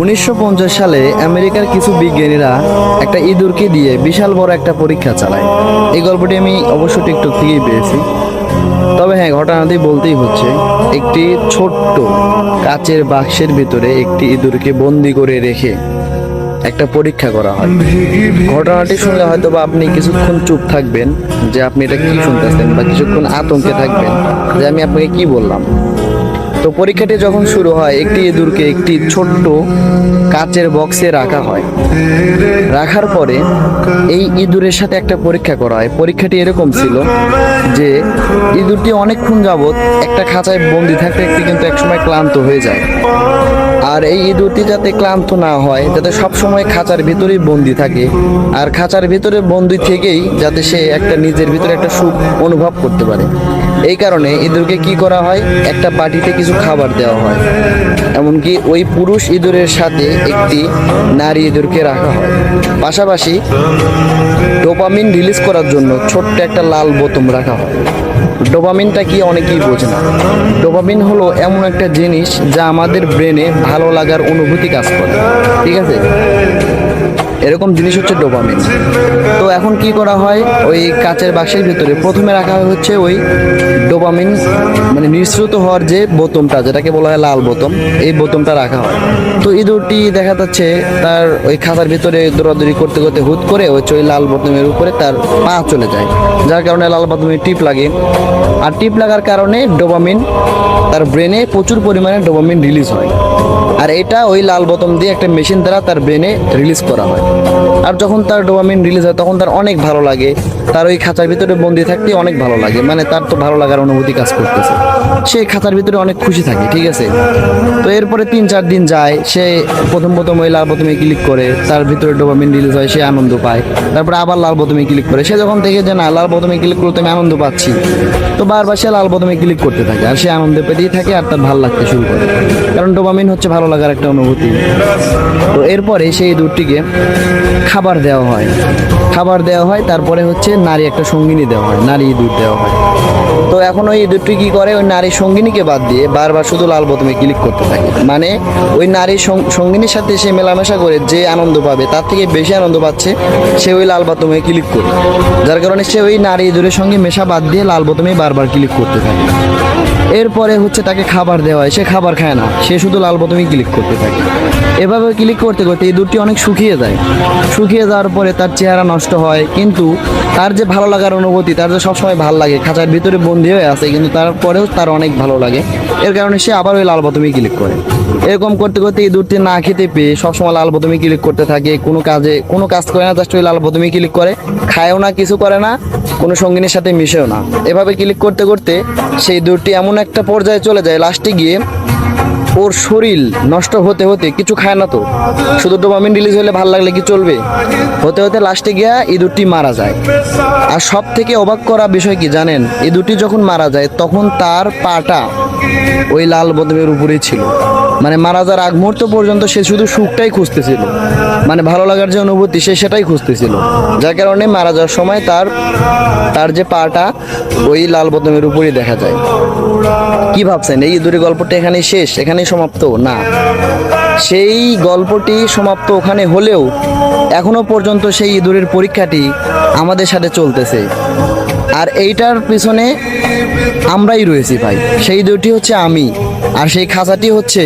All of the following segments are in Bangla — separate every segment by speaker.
Speaker 1: 1950 সালে আমেরিকার কিছু বিজ্ঞানীরা একটা ইঁদুরকে দিয়ে বিশাল বড় একটা পরীক্ষা চালায়। এই গল্পটি আমি অবশ্য টিকটক থেকেই পেয়েছি। তবে হ্যাঁ, ঘটনাটি বলতেই হচ্ছে। একটি ছোট্ট কাচের বাক্সের ভিতরে একটি ইঁদুরকে বন্দি করে রেখে একটা পরীক্ষা করা হয়। ঘটনাটি শুনলে হয়তো বা আপনি কিছুক্ষণ চুপ থাকবেন যে আপনি এটা কি শুনতেছেন, বা কিছুক্ষণ আতঙ্কে থাকবেন যে আমি আপনাকে কি বললাম। তো পরীক্ষাটি যখন শুরু হয়, একটি ইঁদুরকে একটি ছোট্ট কাচের বক্সে রাখা হয়। রাখার পরে এই ইঁদুরের সাথে একটা পরীক্ষা করা হয়। পরীক্ষাটি এরকম ছিল যে ইঁদুরটি অনেকক্ষণ যাবৎ একটা খাঁচায় বন্দি থাকতে থাকতে কিন্তু একসময় ক্লান্ত হয়ে যায়। আর এই ইঁদুরটি যাতে ক্লান্ত না হয়, যাতে সবসময় খাঁচার ভিতরেই বন্দি থাকে, আর খাঁচার ভিতরে বন্দি থেকেই যাতে সে একটা নিজের ভিতরে একটা সুখ অনুভব করতে পারে, এই কারণে ইঁদুরকে কি করা হয়, একটা বাটিতে কিছু খাবার দেওয়া হয়। এমনকি ওই পুরুষ ইঁদুরের সাথে একটি নারী ইঁদুরকে রাখা হয়। পাশাপাশি ডোপামিন রিলিজ করার জন্য ছোট্ট একটা লাল বোতম রাখা হয়। ডোপামিনটা কি অনেকেই বোঝে না। ডোপামিন হলো এমন একটা জিনিস যা আমাদের ব্রেনে ভালো লাগার অনুভূতি কাজ করে, ঠিক আছে? এরকম জিনিস হচ্ছে ডোপামিন। তো এখন কি করা হয়, ওই কাচের বাক্সের ভিতরে প্রথমে রাখা হচ্ছে ওই ডোপামিন মানে নিঃসৃত হওয়ার যে বোতমটা, যেটাকে বলা হয় লাল বোতম, এই বোতমটা রাখা হয়। তো ইঁদুরটি দেখা যাচ্ছে তার ওই খাঁচার ভিতরে দৌড়াদৌড়ি করতে করতে হুট করে হচ্ছে ওই লাল বোতমের উপরে তার পা চলে যায়, যার কারণে লাল বোতমে টিপ লাগে। আর টিপ লাগার কারণে ডোপামিন, তার ব্রেনে প্রচুর পরিমাণে ডোপামিন রিলিজ হয়। আর এটা ওই লাল বোতম দিয়ে একটা মেশিন দ্বারা তার ব্রেনে রিলিজ করা হয়। আর যখন তার ডোপামিন রিলিজ হয় তখন তার অনেক ভালো লাগে, তার ওই খাঁচার ভিতরে বন্দি থাকতে অনেক ভালো লাগে, মানে তার তো ভালো লাগার অনুভূতি কাজ করতেছে, সে খাঁচার ভিতরে অনেক খুশি থাকে, ঠিক আছে? তো এরপরে 3-4 দিন যায়, সে প্রথম ওই লাল বোতামে ক্লিক করে, তার ভিতরে ডোপামিন রিলিজ হয়, সে আনন্দ পায়। তারপরে আবার লাল বোতামে ক্লিক করে, সে যখন দেখে যে না লাল বোতামে ক্লিক করতে আমি আনন্দ পাচ্ছি, তো বারবার সে লাল বোতামে ক্লিক করতে থাকে, আর সে আনন্দ পেতেই থাকে, আর তার ভালো লাগতে শুরু করে, কারণ ডোপামিন হচ্ছে ভালো লাগার একটা অনুভূতি। তো এরপরে সেই ইঁদুরটিকে খাবার দেওয়া হয়, তারপরে হচ্ছে নারী একটা সঙ্গিনী দেওয়া হয়, নারী ইঁদুর দেওয়া হয়। তো এখন ওই ইঁদুরটি কি করে, ওই নারী সঙ্গিনীকে বাদ দিয়ে বারবার শুধু লাল বোতামে ক্লিক করতে থাকে। মানে ওই নারী সঙ্গিনীর সাথে সে মেলামেশা করে যে আনন্দ পাবে, তার থেকে বেশি আনন্দ পাচ্ছে সে ওই লাল বোতামে ক্লিক করে, যার কারণে সে ওই নারী ইঁদুরের সঙ্গে মেশা বাদ দিয়ে লাল বোতামে বারবার ক্লিক করতে থাকে। এরপরে হচ্ছে তাকে খাবার দেওয়া হয়, সে খাবার খায় না, সে শুধু লাল বোতামে ক্লিক করতে থাকে। এভাবে ক্লিক করতে করতে ইঁদুরটি অনেক শুকিয়ে যাওয়ার পরে তার চেহারা নষ্ট হয়, কিন্তু তার যে ভালো লাগার অনুভূতি, তার যে সবসময় ভালো লাগে, খাঁচার ভিতরে বন্দি হয়ে আছে কিন্তু তারপরেও তার অনেক ভালো লাগে, এর কারণে সে আবার ওই লাল বোতামে ক্লিক করে। এরকম করতে করতে ইঁদুরটি না খেতে পেয়ে সবসময় লাল বোতামে ক্লিক করতে থাকে, কোনো কাজ করে না, জাস্ট ওই লাল বোতামে ক্লিক করে, খায়ও না, কিছু করে না, কোনো সঙ্গিনীর সাথে মিশেও না। এভাবে ক্লিক করতে করতে সেই ইঁদুরটি এমন একটা পর্যায়ে চলে যায়, লাস্টে গিয়ে ওর শরীর নষ্ট হতে হতে, কিছু খায় না তো, শুধু ডোপামিন রিলিজ হলে ভালো লাগলে কি চলবে, হতে হতে লাস্টে গিয়া ইঁদুরটি মারা যায়। আর সব থেকে অবাক করা বিষয় কি জানেন, ইঁদুরটি যখন মারা যায় তখন তার পাটা ওই লাল বোতামের উপরেই ছিল। মানে মারা যাওয়ার আগ মুহূর্ত পর্যন্ত সে শুধু সুখটাই খুঁজতেছিল, মানে ভালো লাগার যে অনুভূতি সে সেটাই খুঁজতেছিল, যার কারণে মারা যাওয়ার সময় তার যে পাটা ওই লাল বোতামের উপরেই দেখা যায়। কি ভাবছেন এই ইঁদুরের গল্পটা এখানেই শেষ, এখানেই সমাপ্ত? না, সেই গল্পটি সমাপ্ত ওখানে হলেও এখনো পর্যন্ত সেই ইঁদুরের পরীক্ষাটি আমাদের সাথে চলতেছে। আর এইটার পিছনে আমরাই রয়েছি ভাই, সেই ইঁদুরটি হচ্ছে আমি, আর সেই খাঁচাটি হচ্ছে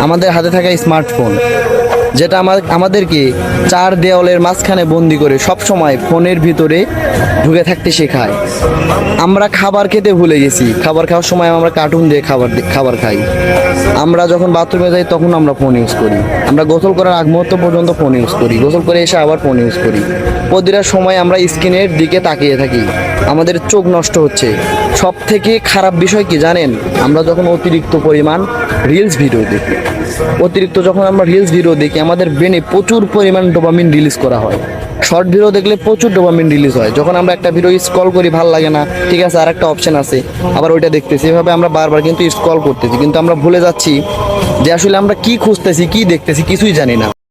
Speaker 1: আমাদের হাতে থাকা স্মার্টফোন, যেটা আমাদেরকে 4 দেওয়ালের মাঝখানে বন্দি করে সব সময় ফোনের ভিতরে ঢুকে থাকতে শেখায়। আমরা খাবার খেতে ভুলে গেছি, খাবার খাওয়ার সময় আমরা কার্টুন দিয়ে খাবার খাই। আমরা যখন বাথরুমে যাই তখন আমরা ফোন ইউজ করি। আমরা গোসল করার আগ মুহূর্ত পর্যন্ত ফোন ইউজ করি, গোসল করে এসে আবার ফোন ইউজ করি। প্রতিটা সময় আমরা স্ক্রিনের দিকে তাকিয়ে থাকি, আমাদের চোখ নষ্ট হচ্ছে। সব থেকে খারাপ বিষয় কি জানেন, আমরা যখন অতিরিক্ত পরিমাণ রিলস ভিডিও দেখি, যখন আমরা রিলস ভিডিও দেখি আমাদের ব্রেনে প্রচুর পরিমাণ ডোপামিন রিলিজ করা হয়। শর্ট ভিডিও দেখলে প্রচুর ডোপামিন রিলিজ হয়। যখন আমরা একটা ভিডিও স্ক্রল করি, ভালো লাগে না, ঠিক আছে, আর একটা অপশন আছে, আবার ওইটা দেখতেছি, এভাবে আমরা বারবার কিন্তু স্ক্রল করতেছি, কিন্তু আমরা ভুলে যাচ্ছি যে আসলে আমরা কি খুঁজতেছি, কি দেখতেছি, কিছুই জানি না।